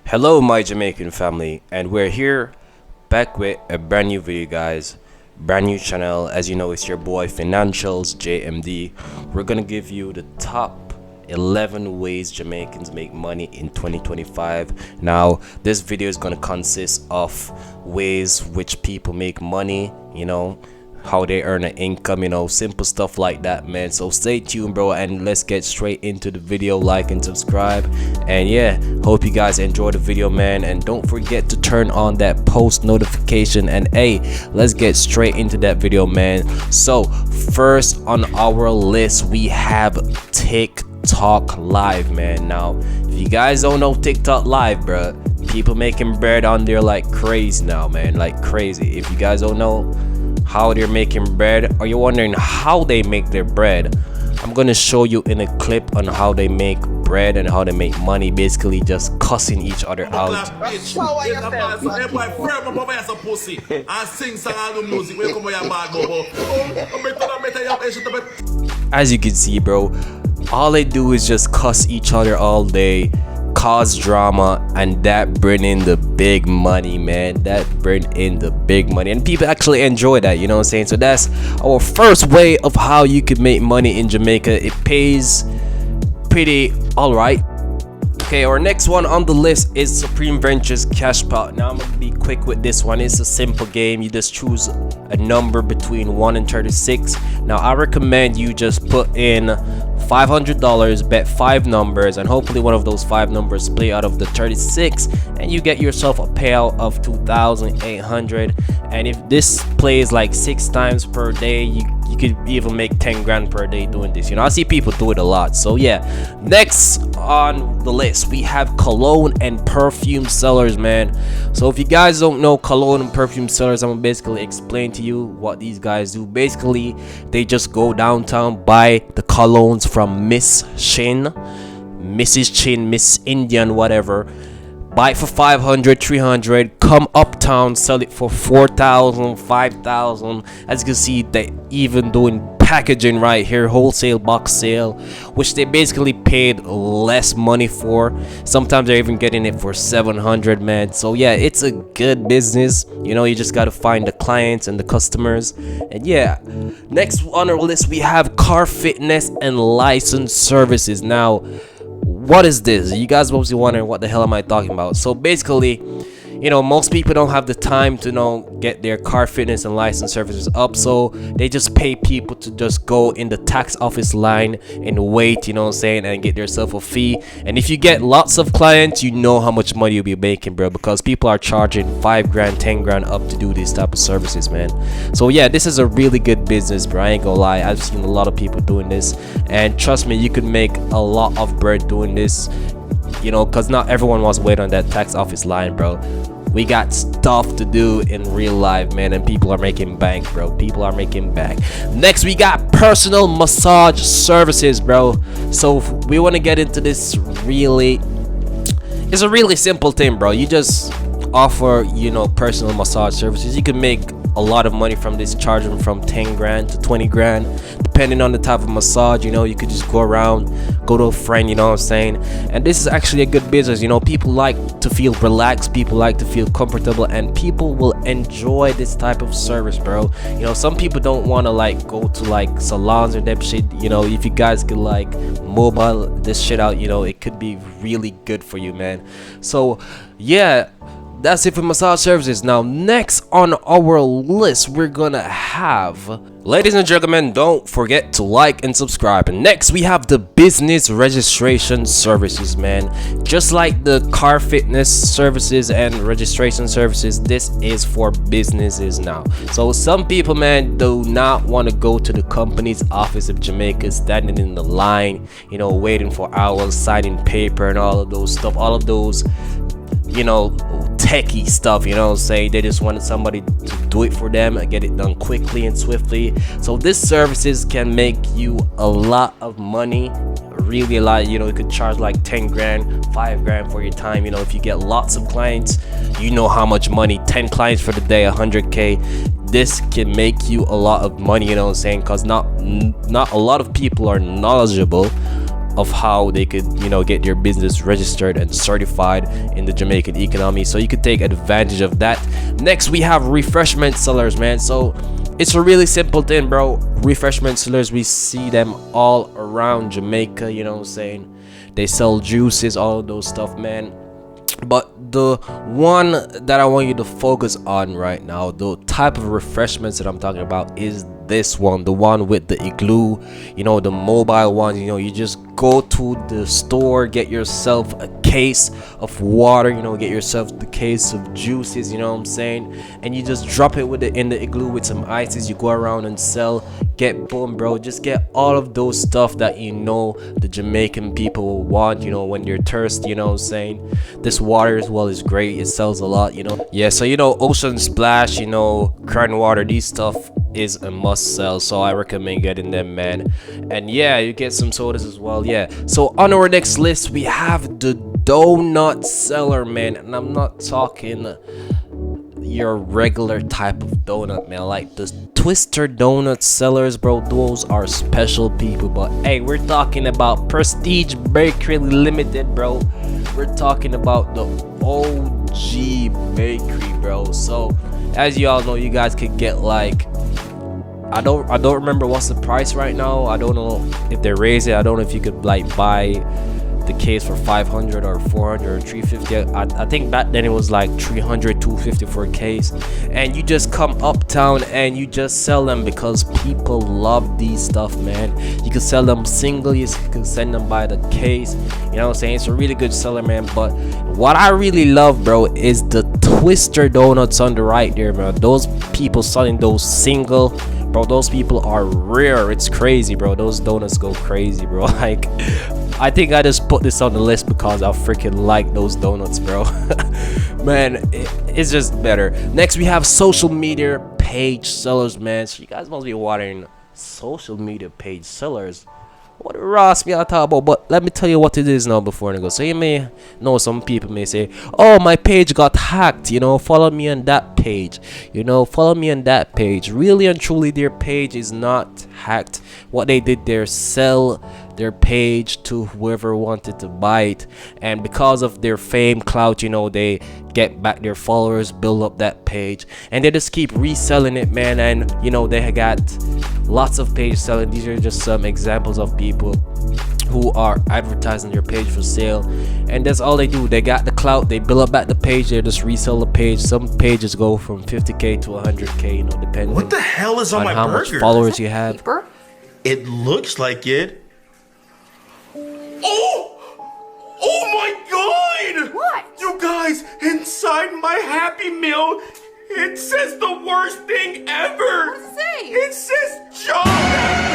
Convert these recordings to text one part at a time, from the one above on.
Hello, my Jamaican family, and we're here back with a brand new video, guys. Brand new channel. As you know, it's your boy Financials JMD. We're gonna give you the top 11 ways Jamaicans make money in 2025. Now, this video is gonna consist of ways which people make money, how they earn an income, simple stuff like that, man. So stay tuned, bro, and let's get straight into the video. Like and subscribe, and yeah, hope you guys enjoy the video, man. And don't forget to turn on that post notification, and hey, let's get straight into that video, man. So first on our list, we have TikTok live, man. Now, if you guys don't know TikTok live, bro, people making bread on there like crazy now, man, like crazy. If you guys don't know how they're making bread, or you're wondering how they make their bread, I'm gonna show you in a clip on how they make bread and how they make money, basically just cussing each other out. As you can see, bro, all they do is just cuss each other all day, cause drama, and that bring in the big money, man. That bring in the big money, and people actually enjoy that, you know what I'm saying? So that's our first way of how you can make money in Jamaica. It pays pretty alright. Okay, our next one on the list is Supreme Ventures Cash Pot. Now I'm gonna be quick with this one. It's a simple game. You just choose a number between 1 and 36. Now I recommend you just put in $500, bet 5 numbers, and hopefully one of those 5 numbers play out of the 36, and you get yourself a payout of 2,800. And if this plays like 6 times per day, you could even make 10 grand per day doing this. I see people do it a lot. So yeah, next on the list we have Cologne and Perfume Sellers, man. So if you guys don't know Cologne and Perfume Sellers, I'm gonna basically explain to you what these guys do. Basically, they just go downtown, buy the colognes from Miss Chin, Mrs. Chin, Miss Indian, whatever, buy it for 500, 300, come uptown, sell it for 4,000, 5,000. As you can see, they even doing packaging right here, wholesale box sale, which they basically paid less money for. Sometimes they're even getting it for 700, man. So yeah, it's a good business. You just got to find the clients and the customers. And yeah, next on our list we have car fitness and license services. Now, what is this? You guys mostly wondering what the hell am I talking about. So basically, most people don't have the time to get their car fitness and license services up, so they just pay people to just go in the tax office line and wait, and get themselves a fee. And if you get lots of clients, you know how much money you'll be making, bro, because people are charging 5 grand, 10 grand up to do these type of services, man. So yeah, this is a really good business, bro. I ain't gonna lie, I've seen a lot of people doing this, and trust me, you could make a lot of bread doing this, because not everyone wants to wait on that tax office line, bro. We got stuff to do in real life, man, and people are making bank, bro. People are making bank. Next, we got personal massage services, bro. So we want to get into this it's a really simple thing, bro. You just offer, personal massage services. You can make a lot of money from this, charging from 10 grand to 20 grand, depending on the type of massage. You could just go around, go to a friend, you know what I'm saying? And this is actually a good business. People like to feel relaxed, people like to feel comfortable, and people will enjoy this type of service, bro. Some people don't want to go to salons or that shit. If you guys could mobile this shit out, it could be really good for you, man. So yeah, that's it for massage services. Now, next on our list, we're gonna have, ladies and gentlemen, don't forget to like and subscribe. And next, we have the business registration services, man. Just like the car fitness services and registration services, this is for businesses now. So some people, man, do not want to go to the company's office of Jamaica, standing in the line, waiting for hours, signing paper and all of those stuff, all of those techie stuff, say they just wanted somebody to do it for them and get it done quickly and swiftly. So this services can make you a lot of money, really a lot. You could charge like 10 grand, 5 grand for your time. If you get lots of clients, how much money, 10 clients for the day, 100k. This can make you a lot of money, because not a lot of people are knowledgeable of how they could, you know, get their business registered and certified in the Jamaican economy, so you could take advantage of that. Next we have refreshment sellers, man. So it's a really simple thing, bro. Refreshment sellers, we see them all around Jamaica, you know what I'm saying? They sell juices, all of those stuff, man. But the one that I want you to focus on right now, the type of refreshments that I'm talking about, is this one, the one with the igloo, you know, the mobile one. You know, you just go to the store, get yourself a case of water, you know, get yourself the case of juices, you know what I'm saying, and you just drop it with it in the igloo with some ices. You go around and sell, get boom, bro, just get all of those stuff that, you know, the Jamaican people will want, you know, when you're thirsty, you know what I'm saying. This water as well is great, it sells a lot, you know. Yeah, so you know, Ocean Splash, you know, Crown Water, these stuff is a must sell, so I recommend getting them, man. And yeah, you get some sodas as well. Yeah, so on our next list we have the Doughut Seller, man. And I'm not talking your regular type of donut, man, like the Twister Doughut Sellers, bro. Those are special people. But hey, we're talking about Prestige Bakery Limited, bro. We're talking about the OG bakery, bro. So as you all know, you guys could get like, I don't remember what's the price right now. I don't know if they raise it. I don't know if you could like buy the case for 500 or 400 or 350. I think back then it was like 300, 250 for a case, and you just come uptown and you just sell them because people love these stuff, man. You can sell them single, you can send them by the case, you know what I'm saying. It's a really good seller, man. But what I really love, bro, is the Twister donuts on the right there, man. Those people selling those single, bro, those people are rare. It's crazy, bro. Those donuts go crazy, bro. Like, I think I just put this on the list because I freaking like those donuts, bro. Man, it's just better. Next we have social media page sellers, man. So you guys must be watching social media page sellers. What the Ross me I talk about? But let me tell you what it is now before I go. So you may know, some people may say, oh, my page got hacked, you know, follow me on that page, you know, follow me on that page. Really and truly, their page is not hacked. What they did there, sell their page to whoever wanted to buy it, and because of their fame, clout, you know, they get back their followers, build up that page, and they just keep reselling it, man. And you know, they got lots of page selling. These are just some examples of people who are advertising their page for sale, and that's all they do. They got the clout, they build up back the page, they just resell the page. Some pages go from 50k to 100k, you know, depending what the hell is on my how burger? Much followers you have. Paper? It looks like it. Oh my god! What? You guys, inside my Happy Meal, it says the worst thing ever. What does it say? It says job application.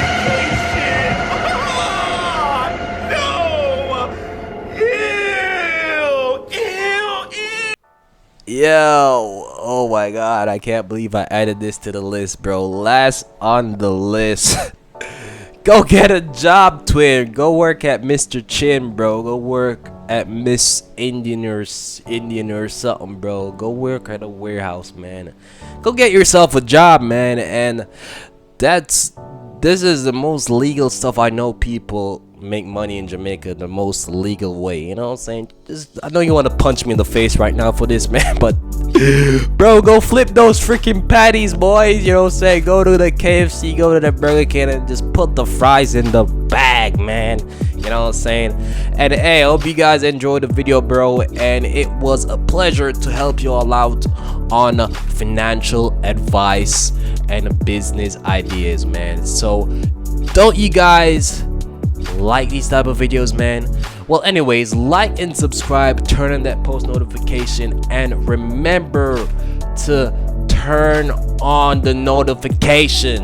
No! Ew! Yo, oh my god, I can't believe I added this to the list, bro. Last on the list. Go get a job, twin. Go work at Mr. Chin, bro. Go work at Miss Indian or something, bro. Go work at a warehouse, man. Go get yourself a job, man. And this is the most legal stuff I know. People make money in Jamaica the most legal way, you know what I'm saying? I know you want to punch me in the face right now for this, man, but bro, go flip those freaking patties, boys, you know what I'm saying? Go to the KFC, go to the Burger King, and just put the fries in the bag, man, you know what I'm saying? And hey, I hope you guys enjoyed the video, bro, and it was a pleasure to help you all out on financial advice and business ideas, man. So don't you guys like these type of videos, man? Well, anyways, like and subscribe, turn on that post notification, and remember to turn on the notification.